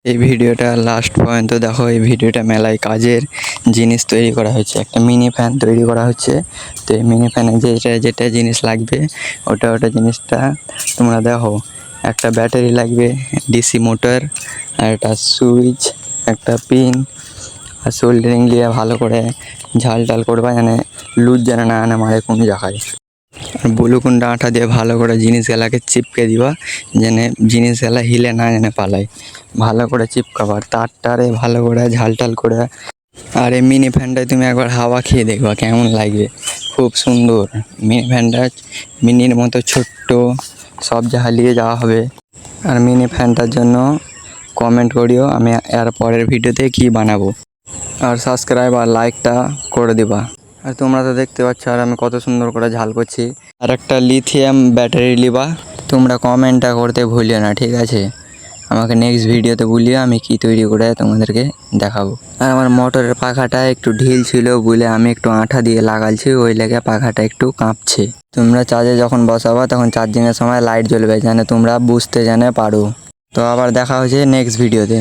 এই ভিডিওটা লাস্ট পর্যন্ত দেখো। এই ভিডিওটা মেলায় কাজের জিনিস তৈরি করা হয়েছে, একটা মিনি ফ্যান তৈরি করা হচ্ছে। তো এই মিনি ফ্যানে যেটা যেটা জিনিস লাগবে ওটা জিনিসটা তোমরা দেখো। একটা ব্যাটারি লাগবে, ডিসি মোটর, আর একটা সুইচ, একটা পিন, আর সোল্ডারিং দিয়ে ভালো করে ঝাল টাল করবা, যেন লুজ যেন না আনে মারে কোনো জায়গায়। আর ব্লুকুন্ডা আঠা দিয়ে ভালো করে জিনিসগুলাকে চিপকে দিবা, যেন জিনিসগুলা হিলে না যেন পালায়। ভালো করে চিপকাবার তারটারে ভালো করে ঝালটাল করে। আর এই মিনি ফ্যানটায় তুমি একবার হাওয়া খেয়ে দেখবা কেমন লাগবে, খুব সুন্দর। মিনি ফ্যানটা মিনির মতো ছোট্ট, সব জ্বালিয়ে যাওয়া হবে। আর মিনি ফ্যানটার জন্য কমেন্ট করিও আমি এর পরের ভিডিওতে কি বানাবো। আর সাবস্ক্রাইব আর লাইকটা করে দিবা। আর তোমরা তো দেখতে পাচ্ছ আর আমি কত সুন্দর করে ঝাল করছি। আর একটা লিথিয়াম ব্যাটারি লিবা। তোমরা কমেন্টটা করতে ভুলিও না, ঠিক আছে? আমাকে নেক্সট ভিডিওতে বলিও আমি কি তৈরি করে তোমাদেরকে দেখাবো। আর আমার মোটরের পাখাটা একটু ঢিল ছিল বলে আমি একটু আঠা দিয়ে লাগালছি, ওই লেগে পাখাটা একটু কাঁপছে। তোমরা চার্জে যখন বসাবা তখন চার্জিংয়ের সময় লাইট জ্বলবে, যেন তোমরা বুঝতে যেন পারো। তো আবার দেখা হচ্ছে নেক্সট ভিডিওতে।